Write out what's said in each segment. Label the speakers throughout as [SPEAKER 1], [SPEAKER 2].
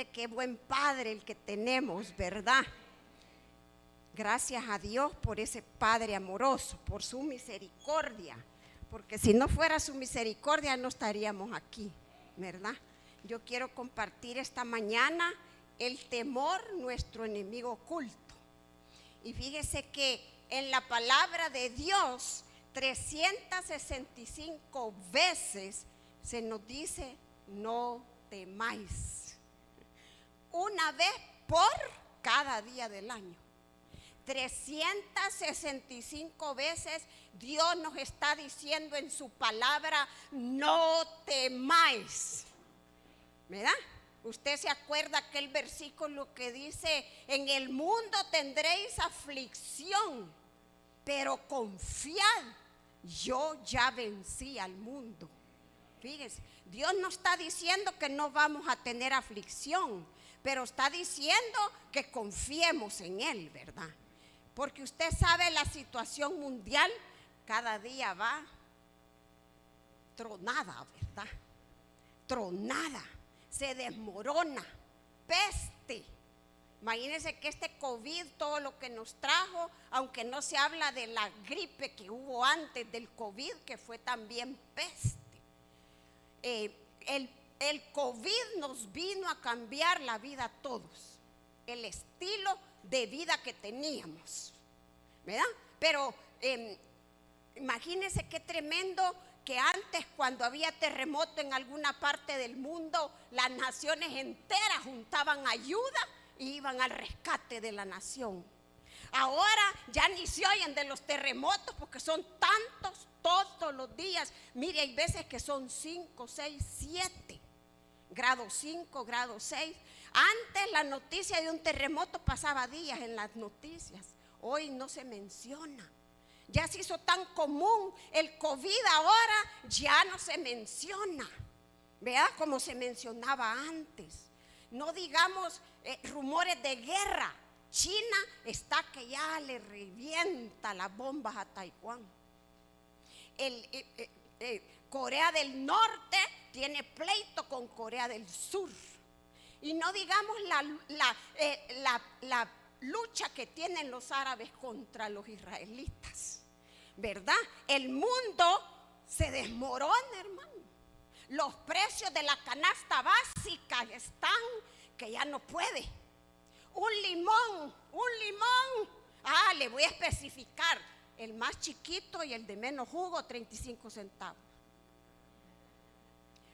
[SPEAKER 1] mire qué buen Padre el que tenemos, ¿verdad? Gracias a Dios por ese Padre amoroso, por su misericordia, porque si no fuera su misericordia no estaríamos aquí, ¿verdad? Yo quiero compartir esta mañana el temor, nuestro enemigo oculto. Y fíjese que en la palabra de Dios 365 veces se nos dice no temáis. Una vez por cada día del año. 365 veces Dios nos está diciendo en su palabra no temáis, ¿verdad? Usted se acuerda aquel versículo que dice: en el mundo tendréis aflicción, pero confiad, yo ya vencí al mundo. Fíjese, Dios no está diciendo que no vamos a tener aflicción, pero está diciendo que confiemos en Él, ¿verdad? Porque usted sabe, la situación mundial cada día va tronada, ¿verdad? Tronada, se desmorona, peste. Imagínense que este COVID, todo lo que nos trajo, aunque no se habla de la gripe que hubo antes del COVID, que fue también peste. El COVID nos vino a cambiar la vida a todos, el estilo de vida que teníamos, ¿verdad? Pero imagínense qué tremendo que antes, cuando había terremoto en alguna parte del mundo, las naciones enteras juntaban ayuda y iban al rescate de la nación. Ahora ya ni se oyen de los terremotos porque son tantos todos los días. Mire, hay veces que son 5, 6, 7, grado 5, grado 6. Antes la noticia de un terremoto pasaba días en las noticias. Hoy no se menciona. Ya se hizo tan común el COVID, ahora ya no se menciona, ¿verdad? Como se mencionaba antes. No digamos rumores de guerra. China está que ya le revienta las bombas a Taiwán. Corea del Norte tiene pleito con Corea del Sur. Y no digamos la lucha que tienen los árabes contra los israelitas, ¿verdad? El mundo se desmorona, hermano. Los precios de la canasta básica están que ya no puede. Un limón, le voy a especificar, el más chiquito y el de menos jugo, 35 centavos.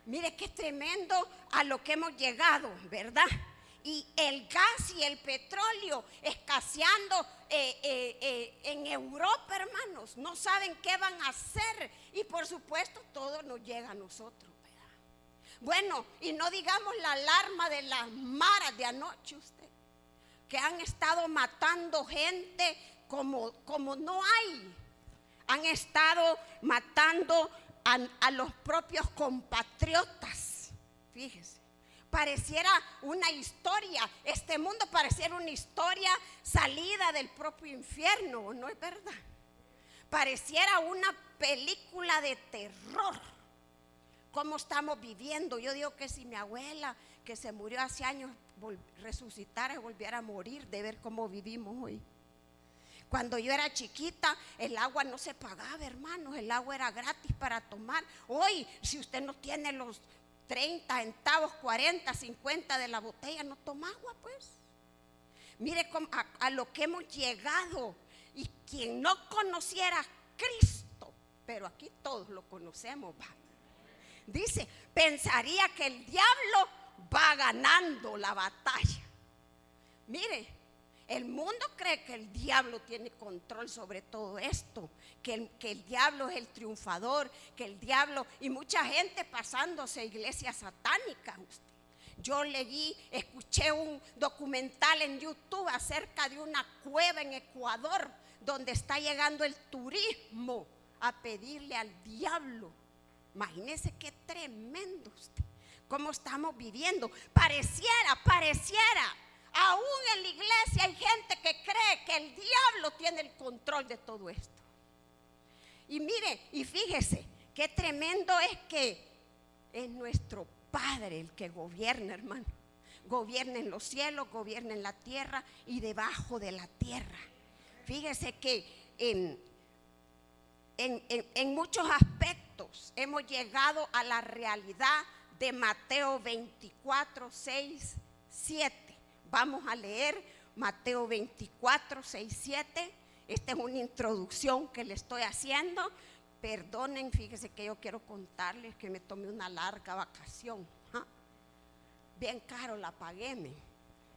[SPEAKER 1] Mire qué tremendo a lo que hemos llegado, ¿verdad? Y el gas y el petróleo escaseando en Europa, hermanos. No saben qué van a hacer. Y por supuesto todo nos llega a nosotros, ¿verdad? Bueno, y no digamos la alarma de las maras de anoche, usted, que han estado matando gente como no hay. Han estado matando a los propios compatriotas. Fíjese, pareciera una historia, este mundo pareciera una historia salida del propio infierno, ¿no es verdad? Pareciera una película de terror. ¿Cómo estamos viviendo? Yo digo que si mi abuela, que se murió hace años, resucitara y volviera a morir de ver cómo vivimos hoy. Cuando yo era chiquita, el agua no se pagaba, hermanos, el agua era gratis para tomar. Hoy, si usted no tiene los 30 centavos, 40, 50 de la botella, no toma agua, pues. Mire a lo que hemos llegado. Y quien no conociera a Cristo, pero aquí todos lo conocemos, va. Dice, pensaría que el diablo va ganando la batalla. Mire, el mundo cree que el diablo tiene control sobre todo esto, que el diablo es el triunfador, que el diablo, y mucha gente pasándose a iglesias satánicas. Yo escuché un documental en YouTube acerca de una cueva en Ecuador donde está llegando el turismo a pedirle al diablo. Imagínese qué tremendo usted, cómo estamos viviendo. Pareciera, aún en la iglesia hay gente que cree que el diablo tiene el control de todo esto. Y mire, y fíjese, qué tremendo es que es nuestro Padre el que gobierna, hermano. gobierna en los cielos, gobierna en la tierra y debajo de la tierra. Fíjese que en muchos aspectos hemos llegado a la realidad de Mateo 24, 6, 7. Vamos a leer Mateo 24, 6, 7. Esta es una introducción que le estoy haciendo. Perdonen, fíjese que yo quiero contarles que me tomé una larga vacación. Bien caro la pagué,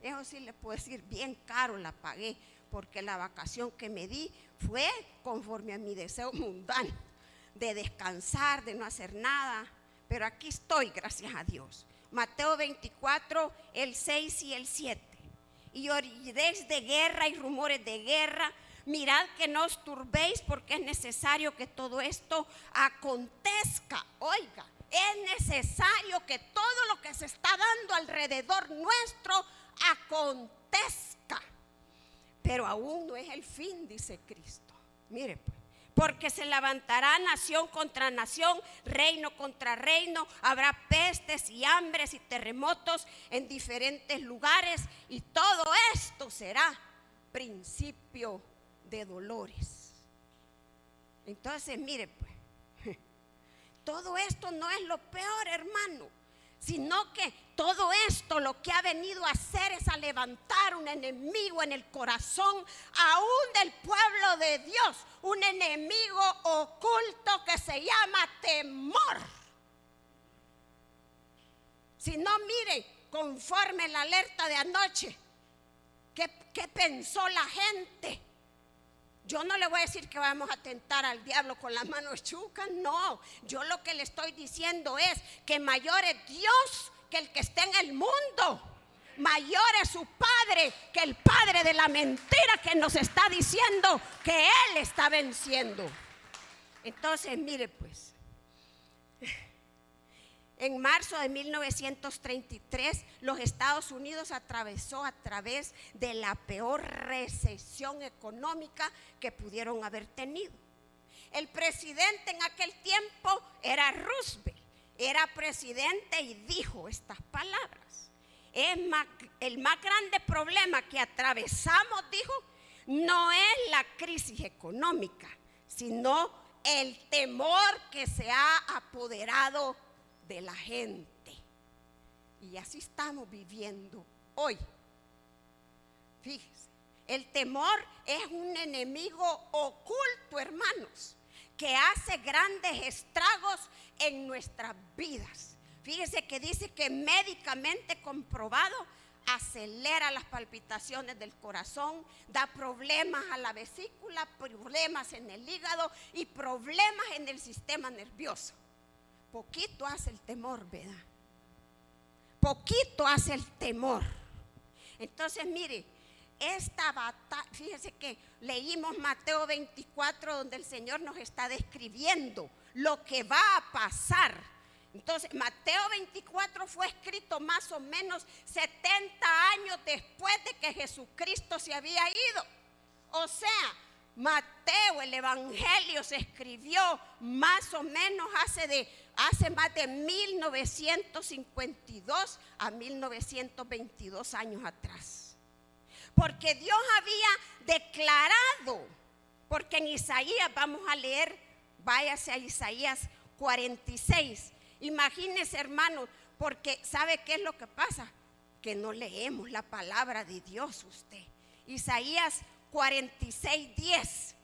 [SPEAKER 1] eso sí le puedo decir, bien caro la pagué, porque la vacación que me di fue conforme a mi deseo mundano, de descansar, de no hacer nada, pero aquí estoy, gracias a Dios. Mateo 24, el 6 y el 7. Y oiréis de guerra y rumores de guerra. Mirad que no os turbéis, porque es necesario que todo esto acontezca. Oiga, es necesario que todo lo que se está dando alrededor nuestro acontezca. Pero aún no es el fin, dice Cristo. Mire pues, porque se levantará nación contra nación, reino contra reino, habrá pestes y hambres y terremotos en diferentes lugares, y todo esto será principio de dolores. Entonces, mire pues, todo esto no es lo peor, hermano, sino que todo esto lo que ha venido a hacer es a levantar un enemigo en el corazón aún del pueblo de Dios, un enemigo oculto que se llama temor. Si no, mire, conforme la alerta de anoche, ¿qué pensó la gente? Yo no le voy a decir que vamos a tentar al diablo con las manos chucas, no. Yo lo que le estoy diciendo es que mayor es Dios que el que está en el mundo. Mayor es su Padre que el padre de la mentira que nos está diciendo que Él está venciendo. Entonces, mire pues, en marzo de 1933, los Estados Unidos atravesó a través de la peor recesión económica que pudieron haber tenido. El presidente en aquel tiempo era Roosevelt, era presidente y dijo estas palabras: el más grande problema que atravesamos, dijo, no es la crisis económica, sino el temor que se ha apoderado de la gente. Y así estamos viviendo hoy. Fíjese, el temor es un enemigo oculto, hermanos, que hace grandes estragos en nuestras vidas. Fíjese que dice que médicamente comprobado acelera las palpitaciones del corazón, da problemas a la vesícula, problemas en el hígado y problemas en el sistema nervioso. Poquito hace el temor, ¿verdad? Poquito hace el temor. Entonces, mire, esta batalla, fíjese que leímos Mateo 24, donde el Señor nos está describiendo lo que va a pasar. Entonces, Mateo 24 fue escrito más o menos 70 años después de que Jesucristo se había ido. O sea, Mateo, el Evangelio, se escribió más o menos hace más de 1952 a 1922 años atrás. Porque Dios había declarado, porque en Isaías, vamos a leer, váyase a Isaías 46. Imagínense, hermanos, porque ¿sabe qué es lo que pasa? Que no leemos la palabra de Dios usted. Isaías 46, 10.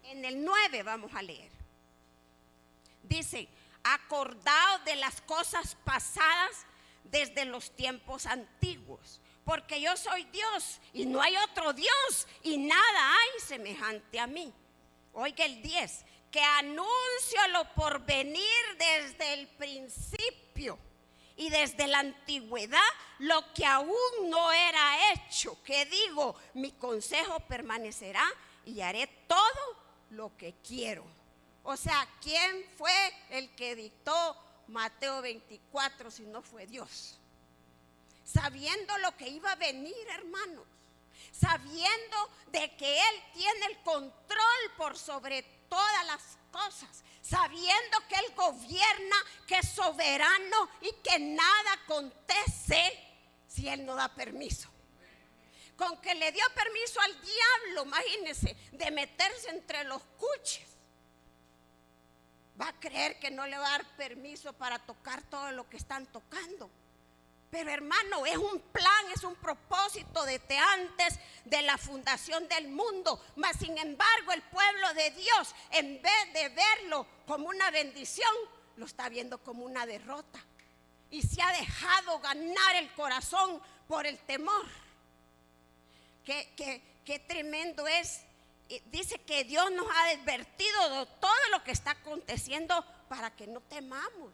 [SPEAKER 1] En el 9 vamos a leer. Dice: acordaos de las cosas pasadas desde los tiempos antiguos, porque yo soy Dios y no hay otro Dios, y nada hay semejante a mí. Oiga el 10, que anuncio lo por venir desde el principio y desde la antigüedad, lo que aún no era hecho, que digo, mi consejo permanecerá y haré todo lo que quiero. O sea, ¿quién fue el que dictó Mateo 24 si no fue Dios? Sabiendo lo que iba a venir, hermanos, sabiendo de que Él tiene el control por sobre todas las cosas, sabiendo que Él gobierna, que es soberano y que nada acontece si Él no da permiso. Con que le dio permiso al diablo, imagínense, de meterse entre los cuches, va a creer que no le va a dar permiso para tocar todo lo que están tocando. Pero hermano, es un plan, es un propósito desde antes de la fundación del mundo. Mas sin embargo, el pueblo de Dios, en vez de verlo como una bendición, lo está viendo como una derrota. Y se ha dejado ganar el corazón por el temor. Qué tremendo es. Dice que Dios nos ha advertido de todo lo que está aconteciendo para que no temamos.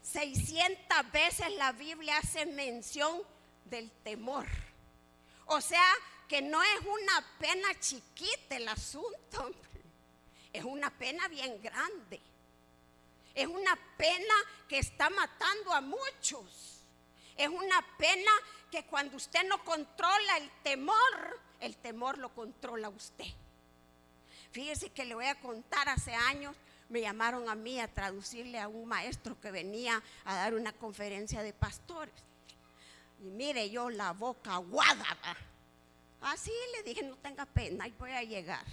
[SPEAKER 1] 600 veces la Biblia hace mención del temor. O sea, que no es una pena chiquita el asunto, hombre. Es una pena bien grande. Es una pena que está matando a muchos. Es una pena que cuando usted no controla el temor lo controla usted. Fíjese que le voy a contar, hace años me llamaron a mí a traducirle a un maestro que venía a dar una conferencia de pastores. Y mire, yo la boca aguada. Así le dije, no tenga pena, ahí voy a llegar.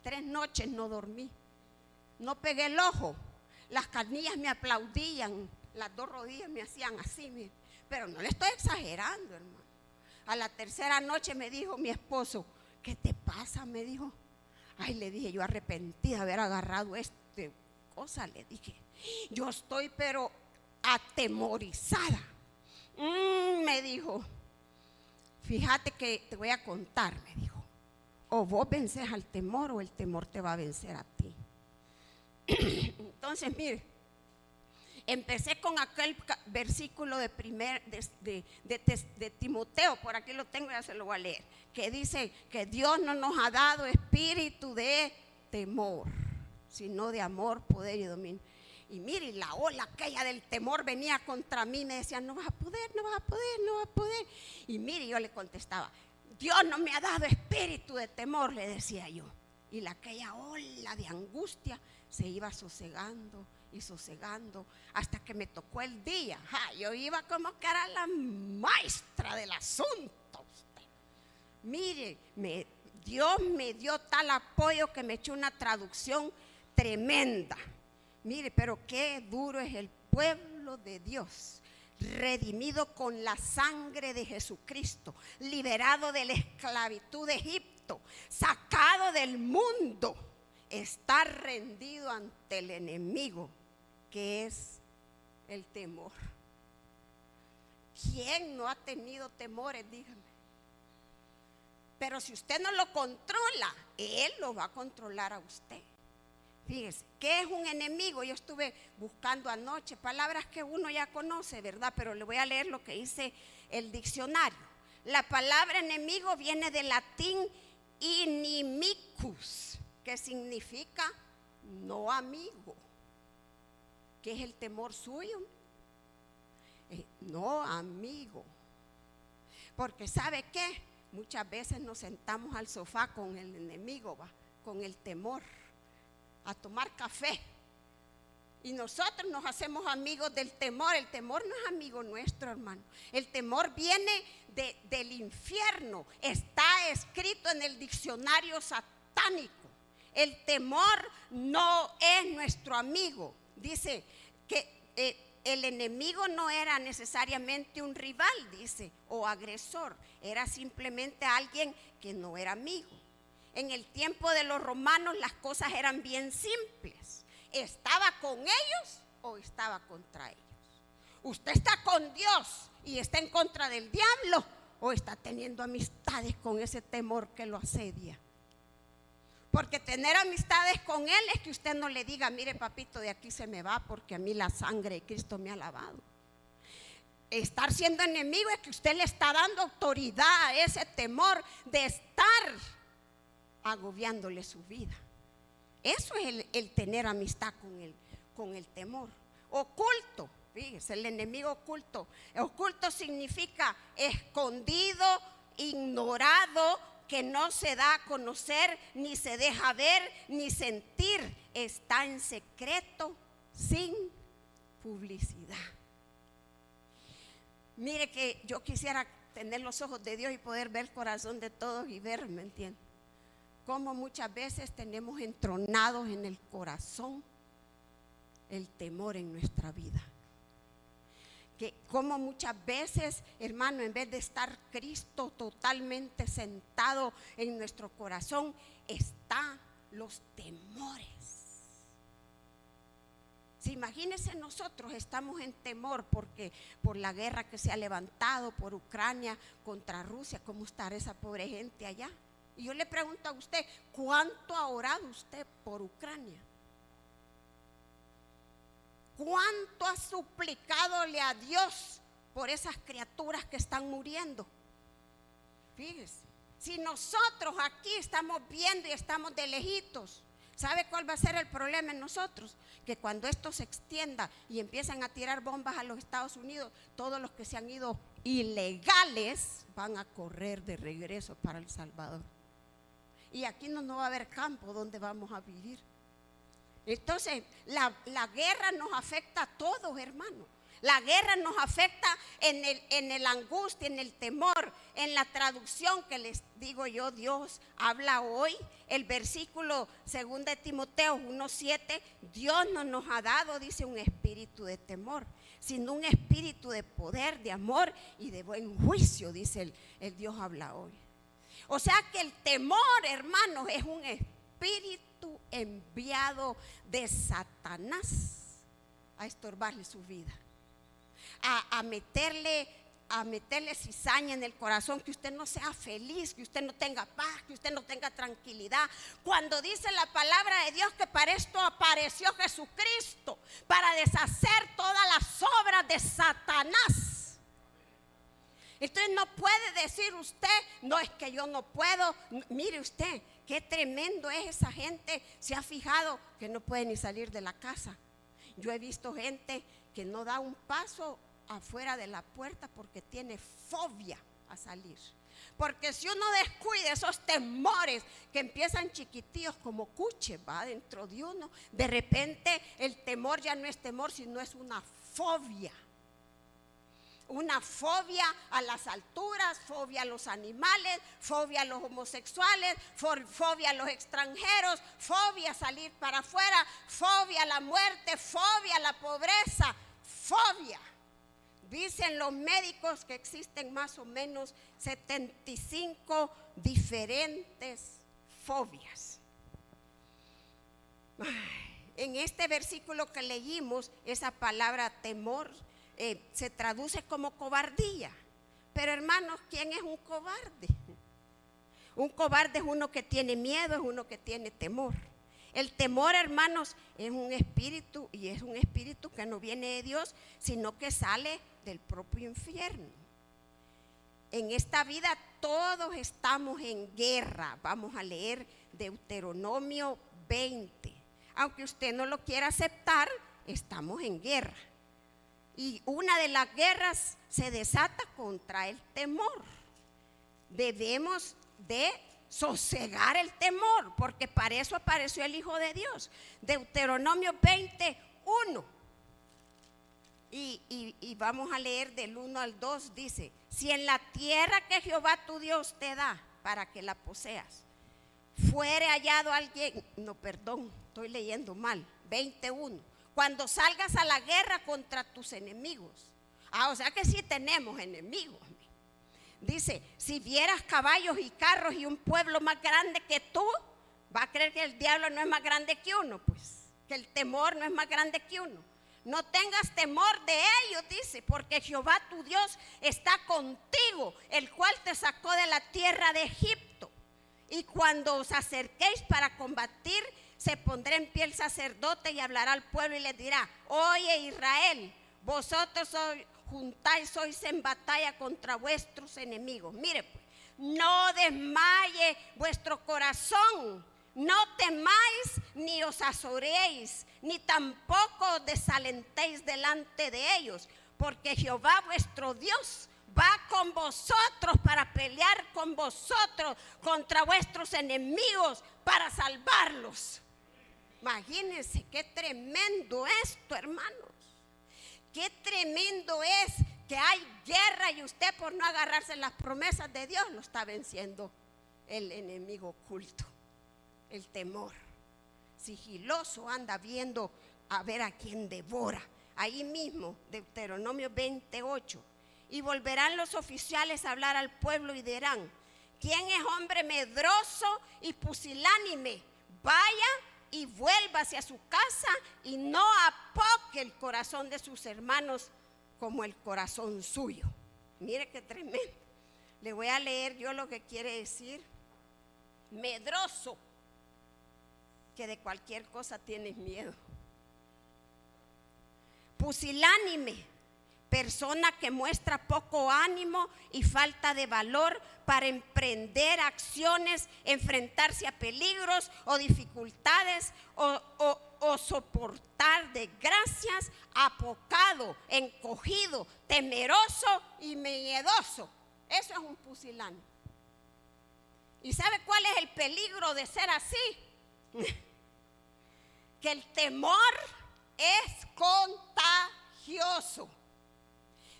[SPEAKER 1] 3 noches no dormí, no pegué el ojo. Las canillas me aplaudían, las 2 rodillas me hacían así, mire. Pero no le estoy exagerando, hermano. A la 3ª noche me dijo mi esposo, ¿qué te pasa? Me dijo. Ay, le dije, yo arrepentida de haber agarrado esta cosa, le dije. Yo estoy pero atemorizada. Me dijo, fíjate que te voy a contar, me dijo. O vos vences al temor o el temor te va a vencer a ti. Entonces, mire, empecé con aquel versículo de Timoteo, por aquí lo tengo, ya se lo voy a leer, que dice que Dios no nos ha dado espíritu de temor, sino de amor, poder y dominio. Y mire, la ola aquella del temor venía contra mí, me decía, no vas a poder, no vas a poder, no vas a poder. Y mire, yo le contestaba, Dios no me ha dado espíritu de temor, le decía yo. Y aquella ola de angustia se iba sosegando y sosegando hasta que me tocó el día. Yo iba como que era la maestra del asunto. Mire, Dios me dio tal apoyo que me echó una traducción tremenda. Mire, pero qué duro es el pueblo de Dios, redimido con la sangre de Jesucristo, liberado de la esclavitud de Egipto, sacado del mundo, está rendido ante el enemigo, que es el temor. ¿Quién no ha tenido temores? Dígame. Pero si usted no lo controla, Él lo va a controlar a usted. Fíjese, ¿qué es un enemigo? Yo estuve buscando anoche palabras que uno ya conoce, ¿verdad? Pero le voy a leer lo que dice el diccionario. La palabra enemigo viene del latín inimicus, que significa no amigo. ¿Qué es el temor suyo? No amigo. Porque ¿sabe qué? Muchas veces nos sentamos al sofá con el enemigo, con el temor, a tomar café. Y nosotros nos hacemos amigos del temor. El temor no es amigo nuestro, hermano. El temor viene del infierno. Está escrito en el diccionario satánico. El temor no es nuestro amigo. Dice que el enemigo no era necesariamente un rival, dice, o agresor. Era simplemente alguien que no era amigo. En el tiempo de los romanos las cosas eran bien simples. ¿Estaba con ellos o estaba contra ellos? ¿Usted está con Dios y está en contra del diablo o está teniendo amistades con ese temor que lo asedia? Porque tener amistades con Él es que usted no le diga, mire papito, de aquí se me va porque a mí la sangre de Cristo me ha lavado. Estar siendo enemigo es que usted le está dando autoridad a ese temor de estar agobiándole su vida. Eso es el tener amistad con el temor. Oculto, fíjese, el enemigo oculto. Oculto significa escondido, ignorado, que no se da a conocer, ni se deja ver, ni sentir. Está en secreto, sin publicidad. Mire que yo quisiera tener los ojos de Dios y poder ver el corazón de todos y ver, ¿me entienden? Como muchas veces tenemos entronados en el corazón el temor en nuestra vida. Que como muchas veces, hermano, en vez de estar Cristo totalmente sentado en nuestro corazón, están los temores. Si imagínense, nosotros estamos en temor porque por la guerra que se ha levantado por Ucrania contra Rusia. ¿Cómo estará esa pobre gente allá? Y yo le pregunto a usted, ¿cuánto ha orado usted por Ucrania? ¿Cuánto ha suplicadole a Dios por esas criaturas que están muriendo? Fíjese, si nosotros aquí estamos viendo y estamos de lejitos, ¿sabe cuál va a ser el problema en nosotros? Que cuando esto se extienda y empiezan a tirar bombas a los Estados Unidos, todos los que se han ido ilegales van a correr de regreso para El Salvador. Y aquí no va a haber campo donde vamos a vivir. Entonces, la guerra nos afecta a todos, hermanos. La guerra nos afecta en el angustia, en el temor, en la traducción que les digo yo. Dios habla hoy, el versículo 2 de Timoteo 1:7, Dios no nos ha dado, dice, un espíritu de temor, sino un espíritu de poder, de amor y de buen juicio, dice el Dios habla hoy. O sea que el temor, hermanos, es un espíritu enviado de Satanás a estorbarle su vida, a meterle cizaña en el corazón, que usted no sea feliz, que usted no tenga paz, que usted no tenga tranquilidad. Cuando dice la palabra de Dios que para esto apareció Jesucristo, para deshacer todas las obras de Satanás. Entonces no puede decir usted, no, es que yo no puedo. Mire usted, qué tremendo es esa gente. Se ha fijado que no puede ni salir de la casa. Yo he visto gente que no da un paso afuera de la puerta porque tiene fobia a salir. Porque si uno descuida esos temores que empiezan chiquitillos como cuche, va dentro de uno, de repente el temor ya no es temor, sino es una fobia. Una fobia a las alturas, fobia a los animales, fobia a los homosexuales, fobia a los extranjeros, fobia a salir para afuera, fobia a la muerte, fobia a la pobreza, fobia. Dicen los médicos que existen más o menos 75 diferentes fobias. En este versículo que leímos, esa palabra temor se traduce como cobardía. Pero hermanos, ¿quién es un cobarde? Un cobarde es uno que tiene miedo, es uno que tiene temor. El temor, hermanos, es un espíritu, y es un espíritu que no viene de Dios, sino que sale del propio infierno. En esta vida todos estamos en guerra. Vamos a leer Deuteronomio 20. Aunque usted no lo quiera aceptar, estamos en guerra. Y una de las guerras se desata contra el temor. Debemos de sosegar el temor, porque para eso apareció el Hijo de Dios. Deuteronomio 21. Y vamos a leer del 1 al 2, dice: si en la tierra que Jehová tu Dios te da para que la poseas, fuere hallado alguien, no, perdón, estoy leyendo mal, 21. Cuando salgas a la guerra contra tus enemigos. O sea que sí tenemos enemigos. Dice, si vieras caballos y carros y un pueblo más grande que tú, va a creer que el diablo no es más grande que uno, pues, que el temor no es más grande que uno. No tengas temor de ellos, dice, porque Jehová tu Dios está contigo, el cual te sacó de la tierra de Egipto. Y cuando os acerquéis para combatir, se pondrá en pie el sacerdote y hablará al pueblo y les dirá: oye Israel, vosotros sois en batalla contra vuestros enemigos. Mire pues, no desmaye vuestro corazón, no temáis ni os azoréis, ni tampoco os desalentéis delante de ellos, porque Jehová vuestro Dios va con vosotros para pelear con vosotros contra vuestros enemigos para salvarlos. Imagínense qué tremendo esto, hermanos. Qué tremendo es que hay guerra y usted por no agarrarse las promesas de Dios lo está venciendo el enemigo oculto, el temor. Sigiloso anda viendo a ver a quién devora. Ahí mismo, Deuteronomio 28. Y volverán los oficiales a hablar al pueblo y dirán: ¿quién es hombre medroso y pusilánime? Vaya y vuelva hacia su casa y no apoque el corazón de sus hermanos como el corazón suyo. Mire qué tremendo. Le voy a leer yo lo que quiere decir medroso, que de cualquier cosa tienes miedo. Pusilánime, persona que muestra poco ánimo y falta de valor para emprender acciones, enfrentarse a peligros o dificultades o soportar desgracias. Apocado, encogido, temeroso y miedoso. Eso es un pusilánime. ¿Y sabe cuál es el peligro de ser así? Que el temor es contagioso.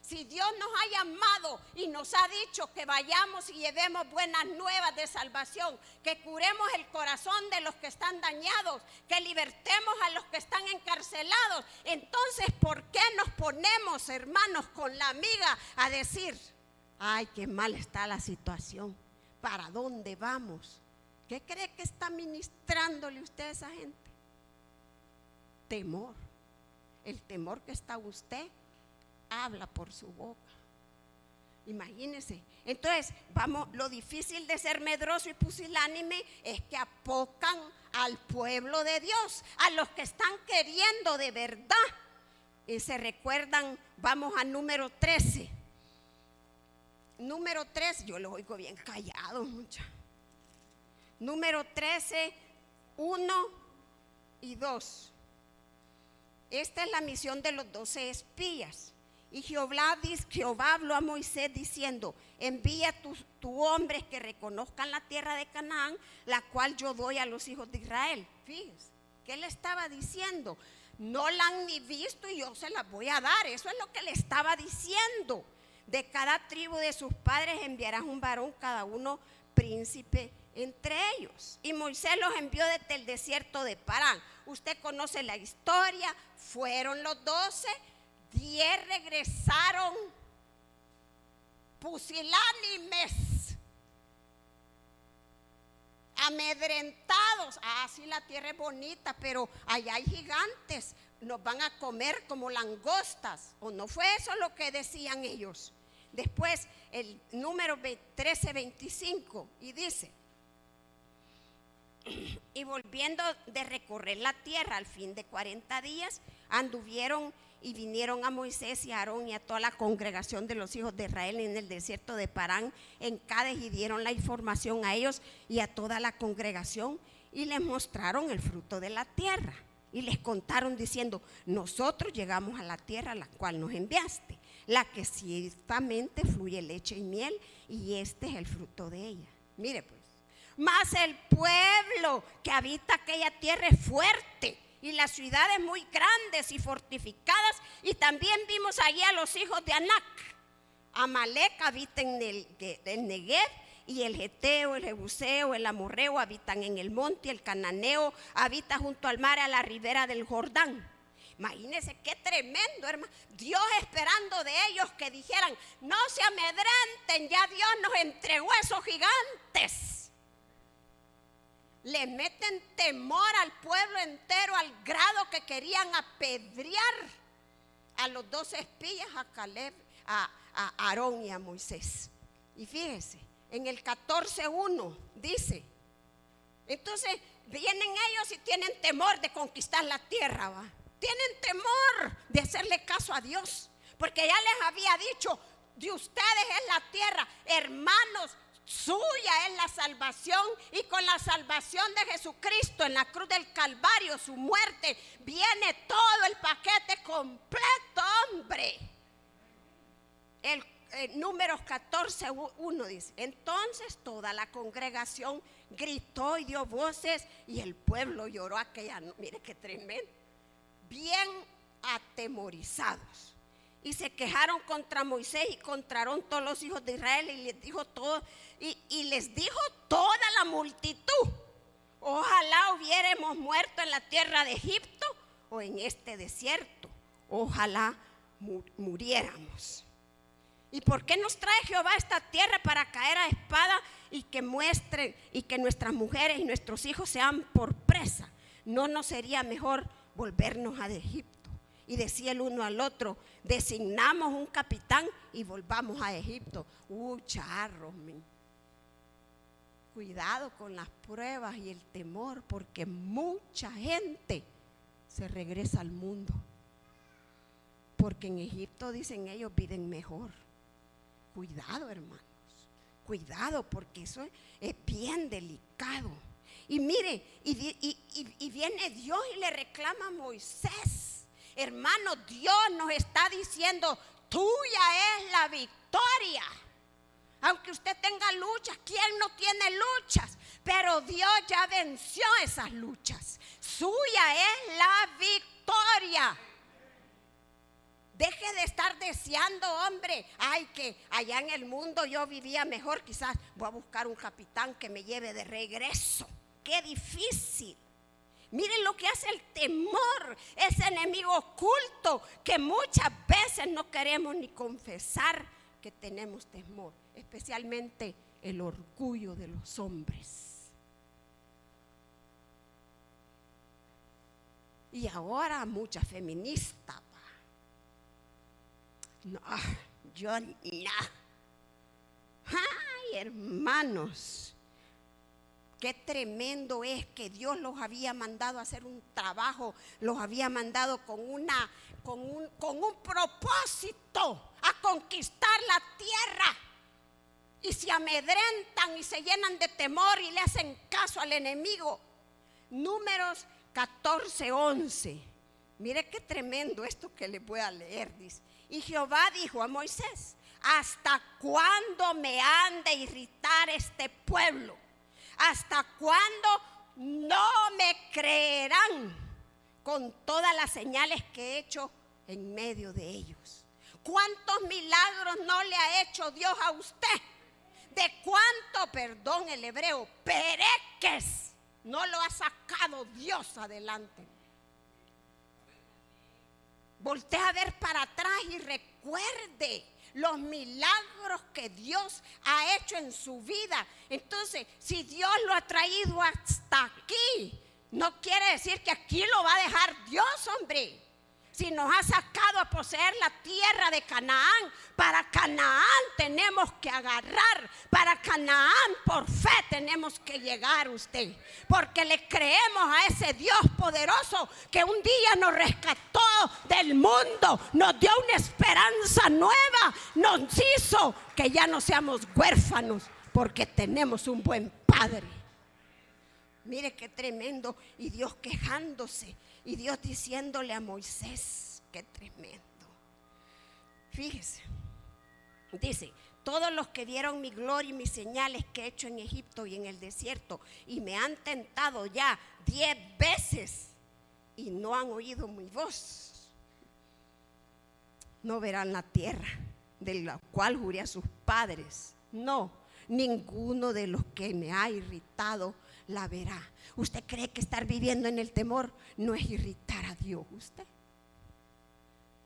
[SPEAKER 1] Si Dios nos ha llamado y nos ha dicho que vayamos y llevemos buenas nuevas de salvación, que curemos el corazón de los que están dañados, que libertemos a los que están encarcelados, entonces ¿por qué nos ponemos, hermanos, con la amiga a decir: ay, qué mal está la situación, ¿para dónde vamos? ¿Qué cree que está ministrándole usted a esa gente? Temor. El temor que está usted habla por su boca. Imagínense. Entonces, vamos, lo difícil de ser medroso y pusilánime es que apocan al pueblo de Dios, a los que están queriendo de verdad. Y se recuerdan, vamos a número 13. Número 13, yo lo oigo bien callado, mucha. Número 13, 1 y 2. Esta es la misión de los 12 espías. Y Jehová habló a Moisés diciendo: envía tu hombres que reconozcan la tierra de Canaán, la cual yo doy a los hijos de Israel. Fíjense, ¿qué le estaba diciendo? No la han ni visto y yo se las voy a dar. Eso es lo que le estaba diciendo. De cada tribu de sus padres enviarás un varón, cada uno príncipe entre ellos. Y Moisés los envió desde el desierto de Parán. Usted conoce la historia. Fueron los 12, 10 regresaron pusilánimes, amedrentados. Ah, sí, la tierra es bonita, pero allá hay gigantes, nos van a comer como langostas. ¿O no fue eso lo que decían ellos? Después el número 13:25 y dice: y volviendo de recorrer la tierra al fin de 40 días, anduvieron y vinieron a Moisés y a Aarón y a toda la congregación de los hijos de Israel en el desierto de Parán, en Cades, y dieron la información a ellos y a toda la congregación, y les mostraron el fruto de la tierra. Y les contaron diciendo: nosotros llegamos a la tierra a la cual nos enviaste, la que ciertamente fluye leche y miel, y este es el fruto de ella. Mire pues, mas el pueblo que habita aquella tierra es fuerte, y las ciudades muy grandes y fortificadas. Y también vimos allí a los hijos de Anac. Amalek habita en el Negev, y el Geteo, el Jebuseo, el Amorreo habitan en el monte, y el Cananeo habita junto al mar, a la ribera del Jordán. Imagínense qué tremendo, hermano. Dios esperando de ellos que dijeran: no se amedrenten, ya Dios nos entregó esos gigantes. Le meten temor al pueblo entero, al grado que querían apedrear a los 12 espías, a Caleb, a Aarón y a Moisés. Y fíjese, en el 14:1 dice: entonces vienen ellos y tienen temor de conquistar la tierra, ¿va? Tienen temor de hacerle caso a Dios, porque ya les había dicho: de ustedes es la tierra, hermanos, suya es la salvación, y con la salvación de Jesucristo en la cruz del Calvario, su muerte, viene todo el paquete completo, hombre. El Números 14:1 dice: entonces toda la congregación gritó y dio voces, y el pueblo lloró aquella noche. Mire qué tremendo, bien atemorizados. y se quejaron contra Moisés y contra Aarón todos los hijos de Israel, y les dijo todo, y les dijo toda la multitud: ojalá hubiéramos muerto en la tierra de Egipto o en este desierto, ojalá muriéramos. ¿Y por qué nos trae Jehová a esta tierra para caer a espada y que muestren y que nuestras mujeres y nuestros hijos sean por presa? ¿No nos sería mejor volvernos a Egipto? Y decía el uno al otro: designamos un capitán y volvamos a Egipto. Charros, cuidado con las pruebas y el temor, porque mucha gente se regresa al mundo, porque en Egipto, dicen ellos, viven mejor. Cuidado, hermanos, cuidado, porque eso es bien delicado. Y mire, y viene Dios y le reclama a Moisés. Hermano, Dios nos está diciendo: tuya es la victoria. Aunque usted tenga luchas, ¿quién no tiene luchas? Pero Dios ya venció esas luchas. Suya es la victoria. Deje de estar deseando, hombre, ay, que allá en el mundo yo vivía mejor, quizás voy a buscar un capitán que me lleve de regreso. Qué difícil. Miren lo que hace el temor, ese enemigo oculto que muchas veces no queremos ni confesar que tenemos temor, especialmente el orgullo de los hombres. Y ahora muchas feministas. No, yo no. Ay, hermanos, qué tremendo es que Dios los había mandado a hacer un trabajo, los había mandado con un propósito, a conquistar la tierra, y se amedrentan y se llenan de temor y le hacen caso al enemigo. Números 14:11. Mire qué tremendo esto que les voy a leer. Dice: y Jehová dijo a Moisés: ¿hasta cuándo me han de irritar este pueblo? ¿Hasta cuándo no me creerán con todas las señales que he hecho en medio de ellos? ¿Cuántos milagros no le ha hecho Dios a usted? ¿De cuánto, perdón el hebreo, pereques no lo ha sacado Dios adelante? Voltee a ver para atrás y recuerde los milagros que Dios ha hecho en su vida. Entonces, si Dios lo ha traído hasta aquí, no quiere decir que aquí lo va a dejar Dios, hombre. Si nos ha sacado a poseer la tierra de Canaán, para Canaán tenemos que agarrar, para Canaán por fe tenemos que llegar usted, porque le creemos a ese Dios poderoso que un día nos rescató del mundo, nos dio una esperanza nueva, nos hizo que ya no seamos huérfanos, porque tenemos un buen Padre. Mire qué tremendo, y Dios quejándose, y Dios diciéndole a Moisés: qué tremendo. Fíjese, dice: todos los que vieron mi gloria y mis señales que he hecho en Egipto y en el desierto, y me han tentado ya 10 veces y no han oído mi voz, no verán la tierra de la cual juré a sus padres. No, ninguno de los que me ha irritado la verá. ¿Usted cree que estar viviendo en el temor no es irritar a Dios? Usted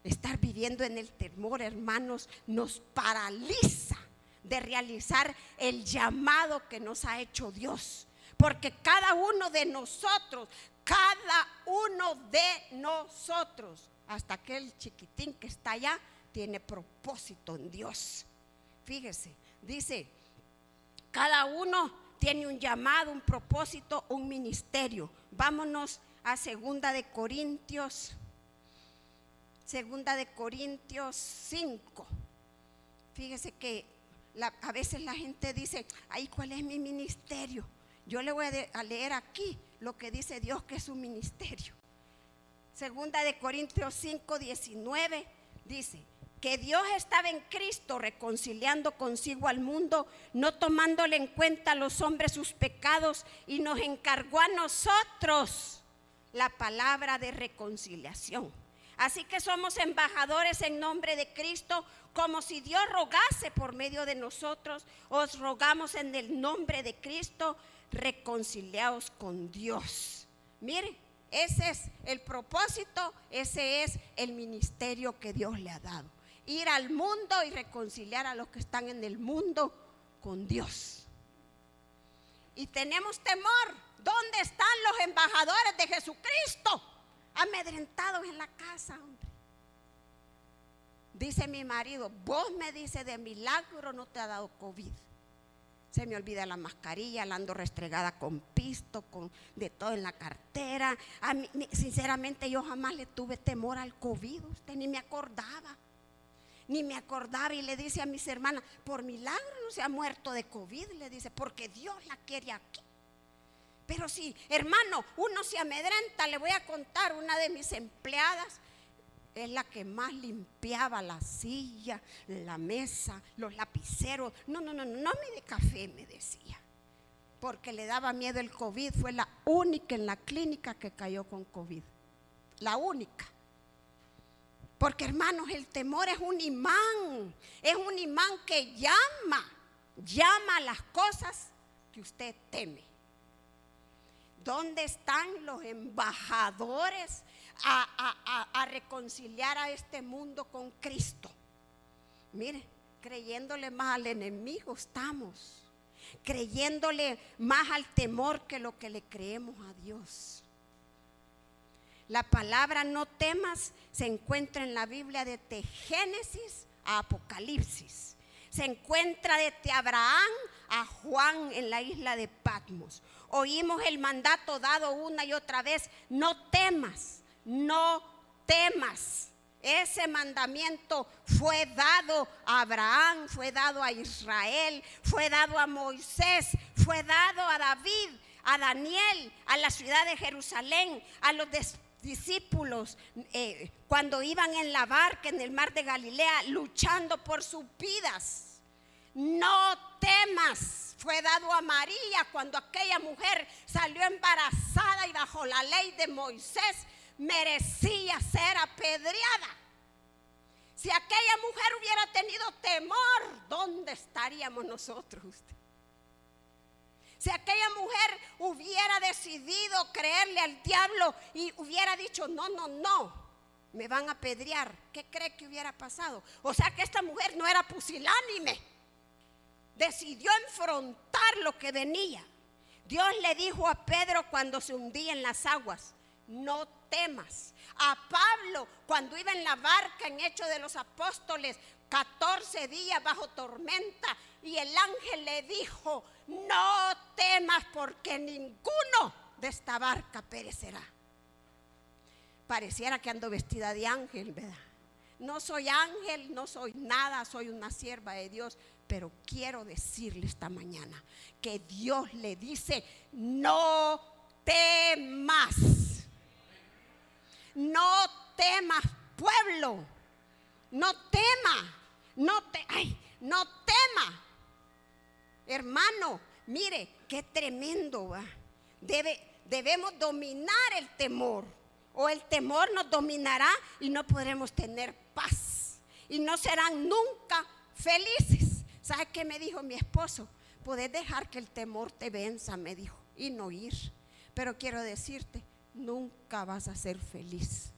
[SPEAKER 1] estar viviendo en el temor, hermanos, nos paraliza de realizar el llamado que nos ha hecho Dios, porque cada uno de nosotros, hasta aquel chiquitín que está allá, tiene propósito en Dios. Fíjese, dice: cada uno tiene un llamado, un propósito, un ministerio. Vámonos a 2 de Corintios 5. Fíjese que a veces la gente dice: ay, ¿cuál es mi ministerio? Yo le voy a leer aquí lo que dice Dios que es su ministerio. 2 de Corintios 5:19 dice: que Dios estaba en Cristo reconciliando consigo al mundo, no tomándole en cuenta a los hombres sus pecados, y nos encargó a nosotros la palabra de reconciliación. Así que somos embajadores en nombre de Cristo, como si Dios rogase por medio de nosotros. Os rogamos en el nombre de Cristo, reconciliaos con Dios. Mire, ese es el propósito, ese es el ministerio que Dios le ha dado. Ir al mundo y reconciliar a los que están en el mundo con Dios. Y tenemos temor. ¿Dónde están los embajadores de Jesucristo? Amedrentados en la casa, hombre. Dice mi marido, vos me dice de milagro no te ha dado COVID. Se me olvida la mascarilla, la ando restregada con pisto, con de todo en la cartera. A mí, sinceramente yo jamás le tuve temor al COVID, usted ni me acordaba. Y le dice a mis hermanas, por milagro no se ha muerto de COVID, le dice, porque Dios la quiere aquí. Pero sí, hermano, uno se amedrenta. Le voy a contar, una de mis empleadas es la que más limpiaba la silla, la mesa, los lapiceros. No me dé café, me decía, porque le daba miedo el COVID. Fue la única en la clínica que cayó con COVID, la única. Porque, hermanos, el temor es un imán que llama a las cosas que usted teme. ¿Dónde están los embajadores a reconciliar a este mundo con Cristo? Mire, creyéndole más al enemigo estamos, creyéndole más al temor que lo que le creemos a Dios. La palabra no temas se encuentra en la Biblia desde Génesis a Apocalipsis. Se encuentra desde Abraham a Juan en la isla de Patmos. Oímos el mandato dado una y otra vez, no temas, no temas. Ese mandamiento fue dado a Abraham, fue dado a Israel, fue dado a Moisés, fue dado a David, a Daniel, a la ciudad de Jerusalén, a los discípulos cuando iban en la barca en el mar de Galilea luchando por sus vidas. No temas, fue dado a María cuando aquella mujer salió embarazada y bajo la ley de Moisés merecía ser apedreada. Si aquella mujer hubiera tenido temor, ¿dónde estaríamos nosotros, usted? Si aquella mujer hubiera decidido creerle al diablo y hubiera dicho, no, me van a apedrear, ¿qué cree que hubiera pasado? O sea que esta mujer no era pusilánime, decidió enfrentar lo que venía. Dios le dijo a Pedro cuando se hundía en las aguas, no temas. A Pablo cuando iba en la barca en Hechos de los Apóstoles, 14 días bajo tormenta, y el ángel le dijo, no temas porque ninguno de esta barca perecerá. Pareciera que ando vestida de ángel, ¿verdad? No soy ángel, no soy nada, soy una sierva de Dios, pero quiero decirle esta mañana que Dios le dice, no temas. No temas, pueblo. No temas. No tema. Hermano, mire, qué tremendo, ¿va? Debemos dominar el temor, o el temor nos dominará y no podremos tener paz y no serán nunca felices. ¿Sabe qué me dijo mi esposo? Podés dejar que el temor te venza, me dijo, y no ir. Pero quiero decirte, nunca vas a ser feliz,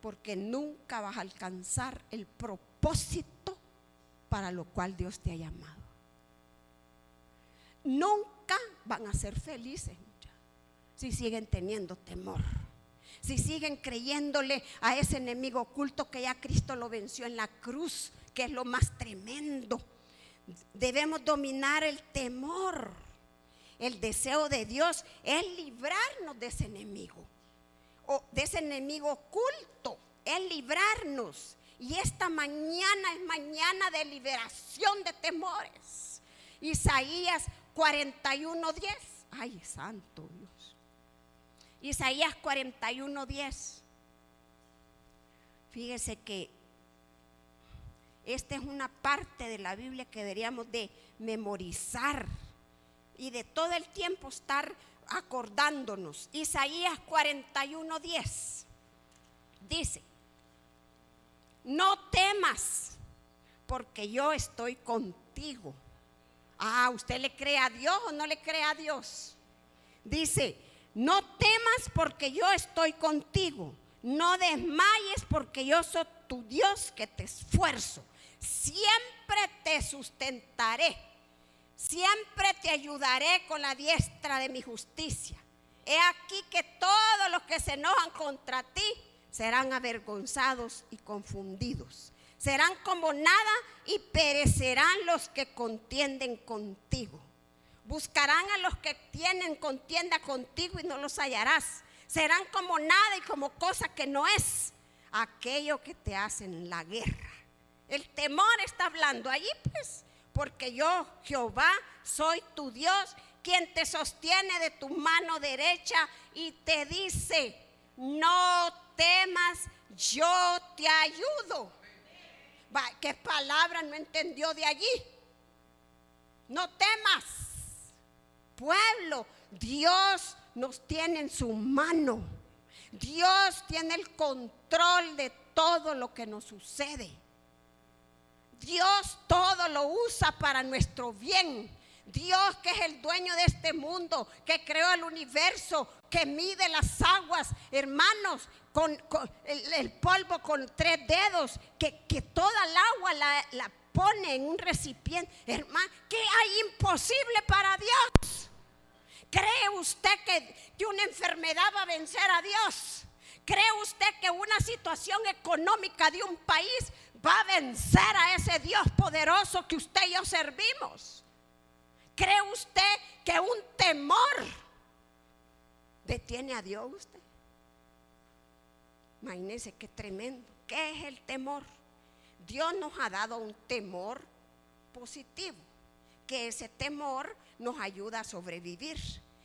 [SPEAKER 1] porque nunca vas a alcanzar el propósito para lo cual Dios te ha llamado. Nunca van a ser felices si siguen teniendo temor, si siguen creyéndole a ese enemigo oculto que ya Cristo lo venció en la cruz, que es lo más tremendo. Debemos dominar el temor. El deseo de Dios es librarnos de ese enemigo, o de ese enemigo oculto, es librarnos. Y esta mañana es mañana de liberación de temores. Isaías 41:10. Ay, santo Dios. Isaías 41:10. Fíjese que esta es una parte de la Biblia que deberíamos de memorizar y de todo el tiempo estar acordándonos. Isaías 41:10 dice: no temas, porque yo estoy contigo. ¿Usted le cree a Dios o no le cree a Dios? Dice, no temas porque yo estoy contigo. No desmayes porque yo soy tu Dios que te esfuerzo. Siempre te sustentaré. Siempre te ayudaré con la diestra de mi justicia. He aquí que todos los que se enojan contra ti serán avergonzados y confundidos. Serán como nada y perecerán los que contienden contigo. Buscarán a los que tienen contienda contigo y no los hallarás. Serán como nada y como cosa que no es aquello que te hacen la guerra. El temor está hablando allí, pues, porque yo, Jehová, soy tu Dios, quien te sostiene de tu mano derecha y te dice, no temas, yo te ayudo. ¿Qué palabra no entendió de allí? No temas, pueblo. Dios nos tiene en su mano. Dios tiene el control de todo lo que nos sucede. Dios todo lo usa para nuestro bien. Dios, que es el dueño de este mundo, que creó el universo, que mide las aguas, hermanos, con el polvo con 3 dedos, que toda el agua la pone en un recipiente. Hermano, ¿qué hay imposible para Dios? ¿Cree usted que una enfermedad va a vencer a Dios? ¿Cree usted que una situación económica de un país va a vencer a ese Dios poderoso que usted y yo servimos? ¿Cree usted que un temor detiene a Dios usted? Imagínese qué tremendo. ¿Qué es el temor? Dios nos ha dado un temor positivo, que ese temor nos ayuda a sobrevivir.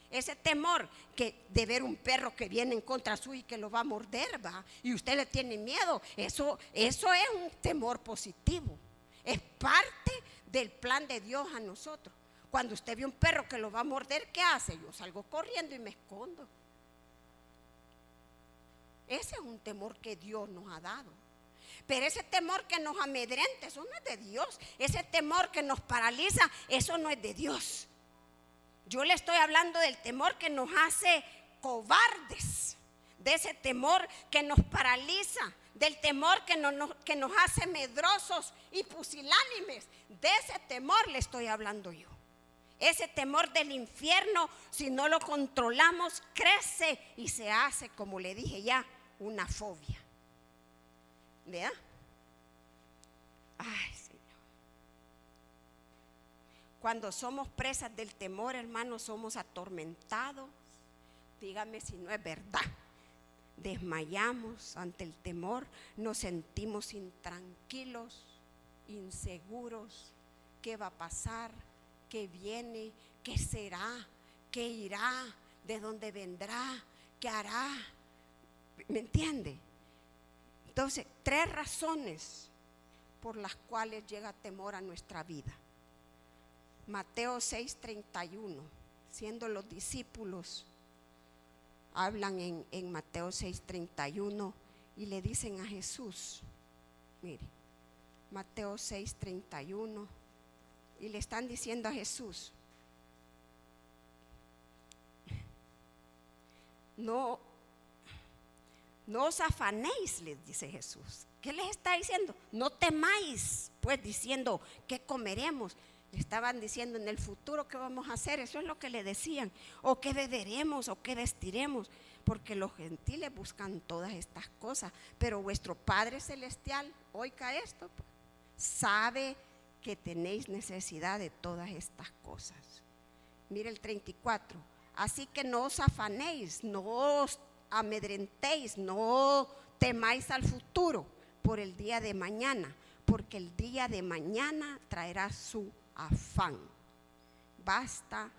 [SPEAKER 1] Ese temor de ver un perro que viene en contra suyo y que lo va a morder, ¿va? Y usted le tiene miedo, eso es un temor positivo. Es parte del plan de Dios a nosotros. Cuando usted ve un perro que lo va a morder, ¿qué hace? Yo salgo corriendo y me escondo. Ese es un temor que Dios nos ha dado. Pero ese temor que nos amedrenta, eso no es de Dios. Ese temor que nos paraliza, eso no es de Dios. Yo le estoy hablando del temor que nos hace cobardes, de ese temor que nos paraliza, del temor que nos hace medrosos y pusilánimes. De ese temor le estoy hablando yo. Ese temor del infierno, si no lo controlamos, crece y se hace, como le dije ya, una fobia. ¿Vea? Ay, Señor. Cuando somos presas del temor, hermanos, somos atormentados. Dígame si no es verdad. Desmayamos ante el temor, nos sentimos intranquilos, inseguros. ¿Qué va a pasar? ¿Qué viene? ¿Qué será? ¿Qué irá? ¿De dónde vendrá? ¿Qué hará? ¿Me entiende? Entonces, 3 razones por las cuales llega temor a nuestra vida. Mateo 6:31, siendo los discípulos, hablan en Mateo 6:31 y le dicen a Jesús, mire, Mateo 6:31, y le están diciendo a Jesús, no os afanéis, les dice Jesús. ¿Qué les está diciendo? No temáis, pues, diciendo, ¿qué comeremos? Le estaban diciendo en el futuro qué vamos a hacer, eso es lo que le decían, o qué beberemos, o qué vestiremos, porque los gentiles buscan todas estas cosas, pero vuestro Padre Celestial, oiga esto, pues, sabe que tenéis necesidad de todas estas cosas. Mire el 34, así que no os afanéis, no os amedrentéis, no temáis al futuro por el día de mañana, porque el día de mañana traerá su afán. Basta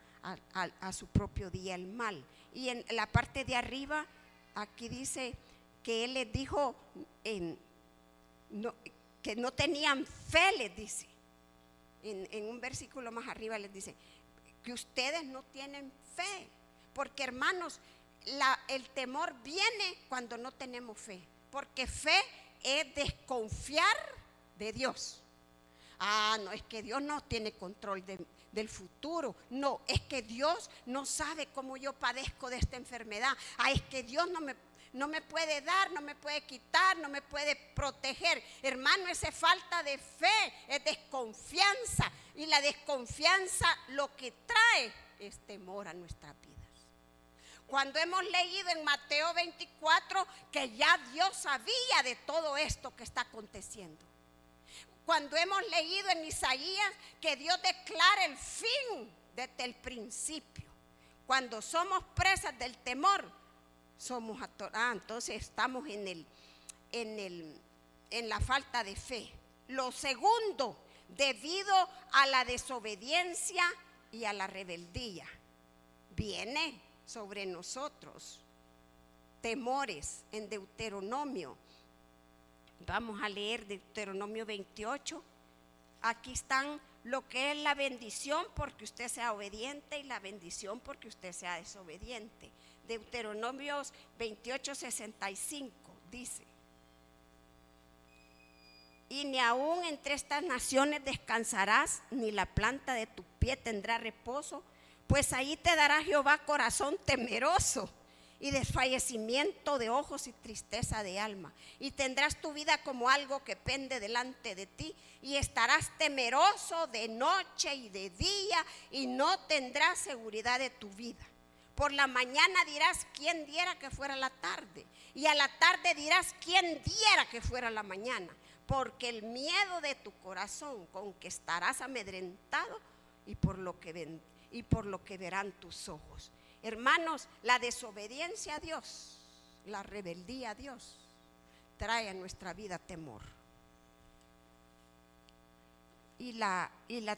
[SPEAKER 1] a su propio día el mal. Y en la parte de arriba, aquí dice que él les dijo que no tenían fe, les dice. En un versículo más arriba les dice que ustedes no tienen fe, porque hermanos, el temor viene cuando no tenemos fe, porque fe es desconfiar de Dios. Ah, no, es que Dios no tiene control del futuro. No, es que Dios no sabe cómo yo padezco de esta enfermedad. Ah, es que Dios no me puede dar, no me puede quitar, no me puede proteger. Hermano, esa es falta de fe, es desconfianza. Y la desconfianza lo que trae es temor a nuestras vidas. Cuando hemos leído en Mateo 24 que ya Dios sabía de todo esto que está aconteciendo. Cuando hemos leído en Isaías que Dios declara el fin desde el principio. Cuando somos presas del temor, somos atorados. Entonces estamos en la falta de fe. Lo segundo, debido a la desobediencia y a la rebeldía, viene sobre nosotros temores en Deuteronomio. Vamos a leer Deuteronomio 28. Aquí están lo que es la bendición porque usted sea obediente y la bendición porque usted sea desobediente. Deuteronomio 28:65 dice: y ni aún entre estas naciones descansarás, ni la planta de tu pie tendrá reposo, pues ahí te dará Jehová corazón temeroso y desfallecimiento de ojos y tristeza de alma. Y tendrás tu vida como algo que pende delante de ti, y estarás temeroso de noche y de día, y no tendrás seguridad de tu vida. Por la mañana dirás: ¿quién diera que fuera la tarde? Y a la tarde dirás: ¿quién diera que fuera la mañana? Porque el miedo de tu corazón con que estarás amedrentado y por lo que verán tus ojos. Hermanos, la desobediencia a Dios, la rebeldía a Dios, trae a nuestra vida temor. Y la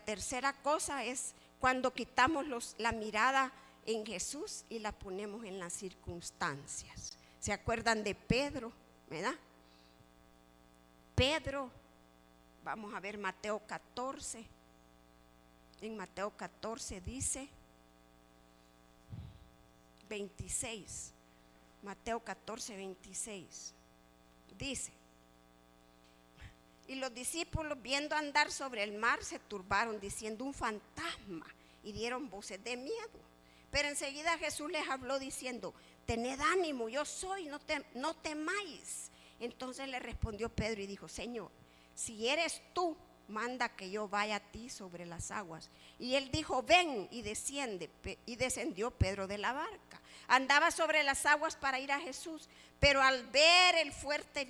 [SPEAKER 1] tercera cosa es cuando quitamos la mirada en Jesús y la ponemos en las circunstancias. ¿Se acuerdan de Pedro? ¿Verdad? Pedro, vamos a ver Mateo 14. En Mateo 14 dice 26, Mateo 14, 26, dice: y los discípulos, viendo andar sobre el mar, se turbaron diciendo: un fantasma, y dieron voces de miedo. Pero enseguida Jesús les habló diciendo: tened ánimo, yo soy, no temáis. Entonces le respondió Pedro y dijo: Señor, si eres tú, manda que yo vaya a ti sobre las aguas. Y él dijo: ven, y descendió Pedro de la barca. Andaba sobre las aguas para ir a Jesús, pero al ver el fuerte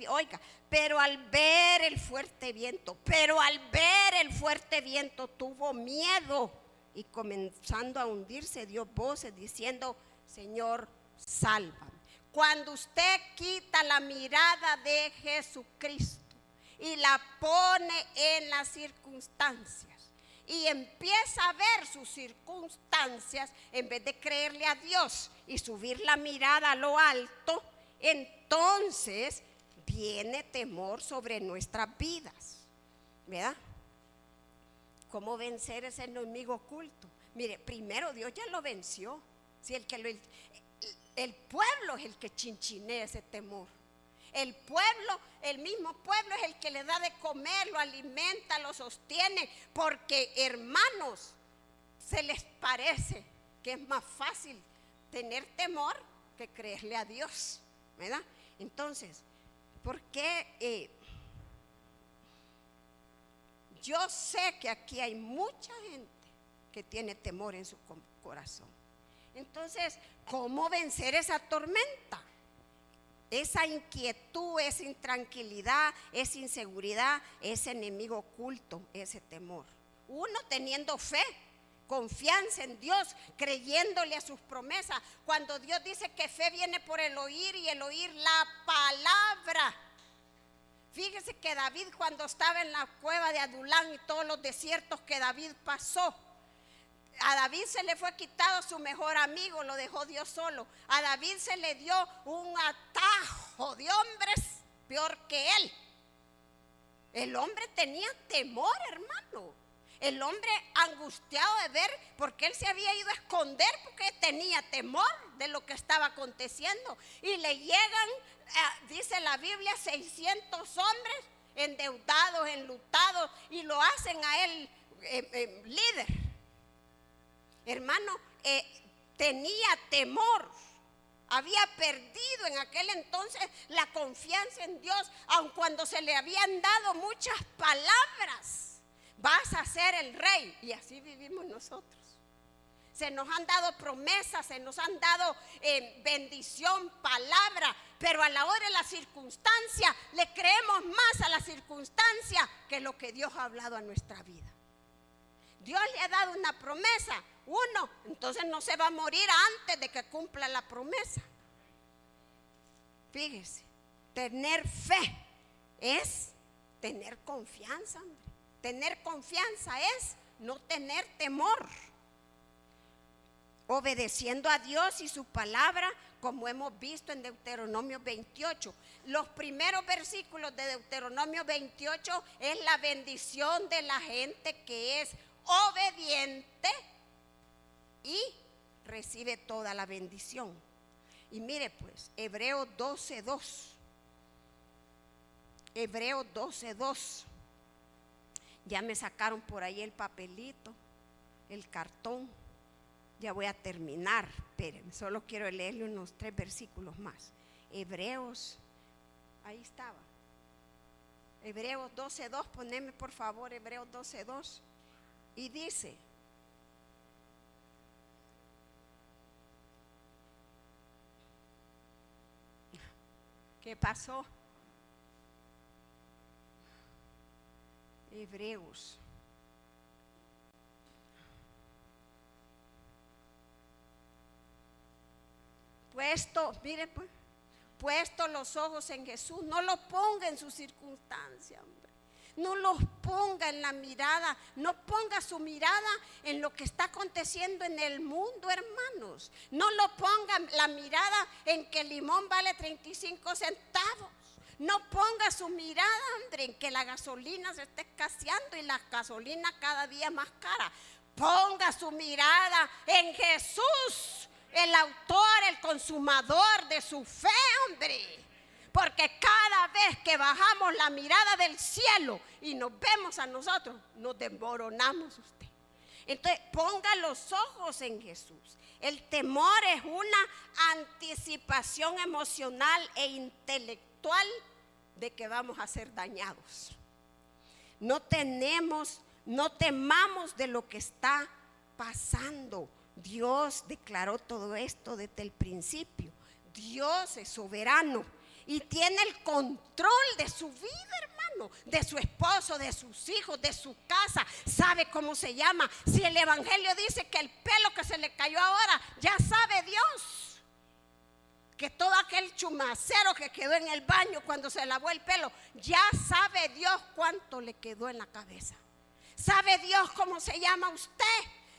[SPEAKER 1] viento tuvo miedo, y comenzando a hundirse dio voces diciendo: Señor, sálvame. Cuando usted quita la mirada de Jesucristo y la pone en las circunstancias y empieza a ver sus circunstancias, en vez de creerle a Dios y subir la mirada a lo alto, entonces viene temor sobre nuestras vidas, ¿verdad? ¿Cómo vencer ese enemigo oculto? Mire, primero Dios ya lo venció. Si el pueblo es el que chinchinea ese temor. El mismo pueblo es el que le da de comer, lo alimenta, lo sostiene, porque, hermanos, se les parece que es más fácil tener temor que creerle a Dios, ¿verdad? Entonces, ¿por qué? Yo sé que aquí hay mucha gente que tiene temor en su corazón. Entonces, ¿cómo vencer esa tormenta? Esa inquietud, esa intranquilidad, esa inseguridad, ese enemigo oculto, ese temor. Uno teniendo fe, confianza en Dios, creyéndole a sus promesas. Cuando Dios dice que fe viene por el oír y el oír la palabra. Fíjese que David, cuando estaba en la cueva de Adulán y todos los desiertos que David pasó, a David se le fue quitado su mejor amigo, lo dejó Dios solo. A David se le dio un atajo de hombres peor que él. El hombre tenía temor, hermano. El hombre angustiado de ver, porque él se había ido a esconder porque tenía temor de lo que estaba aconteciendo. Y le llegan, dice la Biblia, 600 hombres endeudados, enlutados, y lo hacen a él líder. Hermano, tenía temor. Había perdido en aquel entonces la confianza en Dios, aun cuando se le habían dado muchas palabras. Vas a ser el rey. Y así vivimos nosotros. Se nos han dado promesas, se nos han dado bendición, palabra, pero a la hora de la circunstancia le creemos más a la circunstancia que lo que Dios ha hablado a nuestra vida. Dios le ha dado una promesa, entonces no se va a morir antes de que cumpla la promesa. Fíjese, tener fe es tener confianza, hombre. Tener confianza es no tener temor, obedeciendo a Dios y su palabra, como hemos visto en Deuteronomio 28. Los primeros versículos de Deuteronomio 28 es la bendición de la gente que es obediente y recibe toda la bendición. Y mire pues, Hebreos 12:2. Hebreos 12:2. Ya me sacaron por ahí el papelito, el cartón. Ya voy a terminar, espérenme, solo quiero leerle unos 3 versículos más. Hebreos, ahí estaba. Hebreos 12:2, poneme por favor Hebreos 12:2. Y dice: ¿qué pasó? Hebreos. Mire pues, puesto los ojos en Jesús, no lo ponga en su circunstancia, hombre. No los ponga en la mirada, no ponga su mirada en lo que está aconteciendo en el mundo, hermanos. No lo ponga la mirada en que el limón vale 35 centavos. No ponga su mirada, hombre, en que la gasolina se está escaseando y la gasolina cada día más cara. Ponga su mirada en Jesús, el autor, el consumador de su fe, hombre. Porque cada vez que bajamos la mirada del cielo y nos vemos a nosotros, nos desmoronamos usted. Entonces, ponga los ojos en Jesús. El temor es una anticipación emocional e intelectual de que vamos a ser dañados. No temamos de lo que está pasando. Dios declaró todo esto desde el principio. Dios es soberano y tiene el control de su vida, hermano, de su esposo, de sus hijos, de su casa. Sabe cómo se llama. Si el evangelio dice que el pelo que se le cayó ahora, ya sabe Dios que todo aquel chumacero que quedó en el baño cuando se lavó el pelo, ya sabe Dios cuánto le quedó en la cabeza. Sabe Dios cómo se llama usted.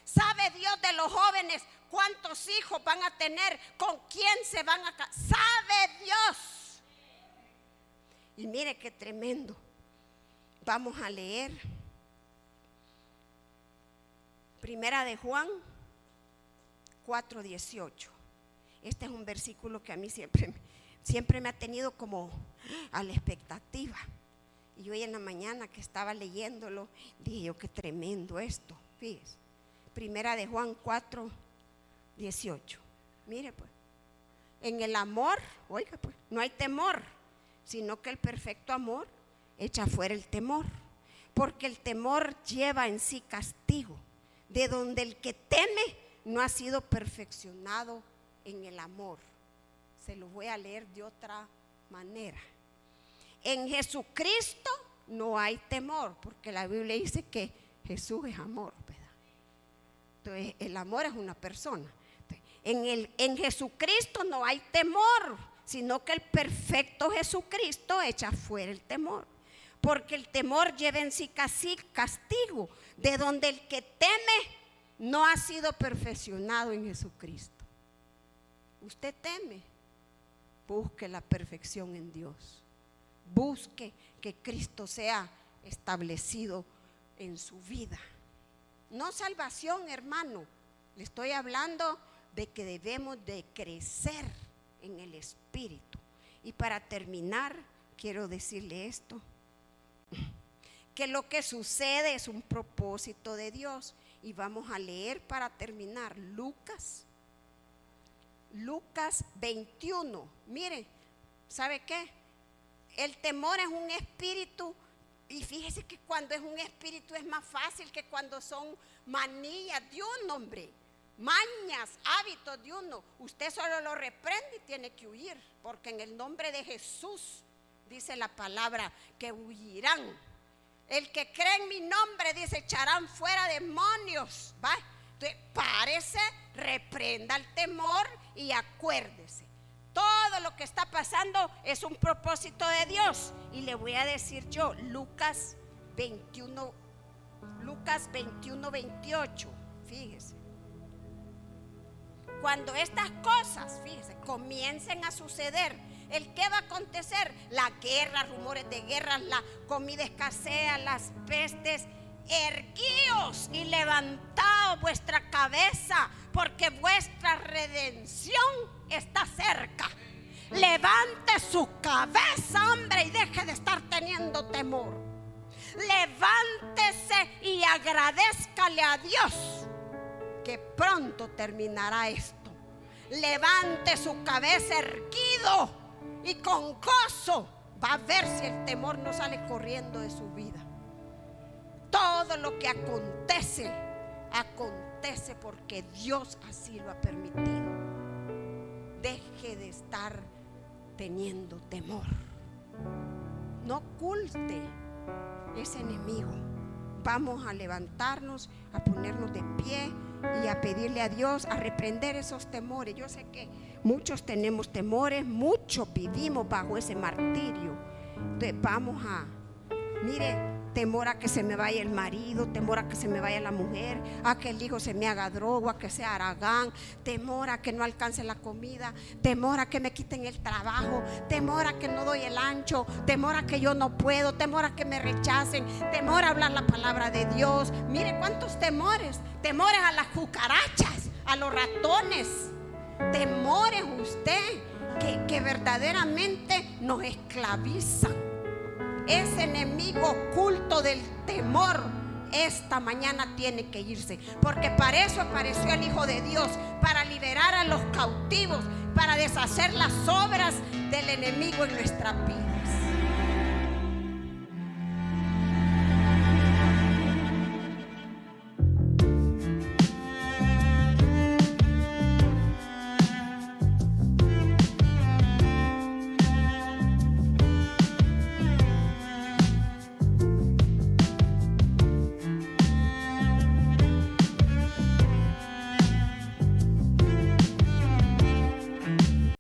[SPEAKER 1] Sabe Dios de los jóvenes cuántos hijos van a tener, con quién se van a casar. Sabe Dios. Y mire qué tremendo. Vamos a leer Primera de Juan 4:18. Este es un versículo que a mí siempre me ha tenido como a la expectativa. Y hoy en la mañana que estaba leyéndolo, dije yo, qué tremendo esto. Fíjese, Primera de Juan 4:18. Mire pues, en el amor, oiga pues, no hay temor, sino que el perfecto amor echa fuera el temor, porque el temor lleva en sí castigo, de donde el que teme no ha sido perfeccionado en el amor. Se lo voy a leer de otra manera. En Jesucristo no hay temor, porque la Biblia dice que Jesús es amor, ¿verdad? Entonces el amor es una persona. En Jesucristo no hay temor, sino que el perfecto Jesucristo echa fuera el temor, porque el temor lleva en sí castigo, de donde el que teme no ha sido perfeccionado en Jesucristo. Usted teme, busque la perfección en Dios, busque que Cristo sea establecido en su vida. No salvación, hermano. Le estoy hablando de que debemos de crecer en el Espíritu. Y para terminar, quiero decirle esto, que lo que sucede es un propósito de Dios. Y vamos a leer para terminar Lucas 21. Miren, ¿sabe qué? El temor es un espíritu. Y fíjese que cuando es un espíritu es más fácil que cuando son manías de un hombre, mañas, hábitos de uno. Usted solo lo reprende y tiene que huir, porque en el nombre de Jesús dice la palabra que huirán. El que cree en mi nombre, dice, echarán fuera demonios. ¿Va? Entonces, párese, reprenda el temor y acuérdese. Todo lo que está pasando es un propósito de Dios. Y le voy a decir yo, Lucas 21, 28. Fíjese. Cuando estas cosas, fíjese, comiencen a suceder, ¿el qué va a acontecer? La guerra, rumores de guerra, la comida escasea, las pestes. Erguíos y levantaos vuestra cabeza, porque vuestra redención está cerca. Levante su cabeza, hombre, y deje de estar teniendo temor. Levántese y agradézcale a Dios que pronto terminará esto. Levante su cabeza erguido y con gozo va a ver si el temor no sale corriendo de su vida. Todo lo que acontece, acontece porque Dios así lo ha permitido. Deje de estar teniendo temor. No oculte ese enemigo. Vamos a levantarnos, a ponernos de pie y a pedirle a Dios, a reprender esos temores. Yo sé que muchos tenemos temores, muchos vivimos bajo ese martirio. Entonces vamos a, mire, temor a que se me vaya el marido, temor a que se me vaya la mujer, a que el hijo se me haga droga, a que sea haragán, temor a que no alcance la comida, temor a que me quiten el trabajo, temor a que no doy el ancho, temor a que yo no puedo, temor a que me rechacen, temor a hablar la palabra de Dios. Mire cuántos temores, temores a las cucarachas, a los ratones, temores usted que verdaderamente nos esclavizan. Ese enemigo oculto del temor esta mañana tiene que irse, porque para eso apareció el Hijo de Dios, para liberar a los cautivos, para deshacer las obras del enemigo en nuestras vidas.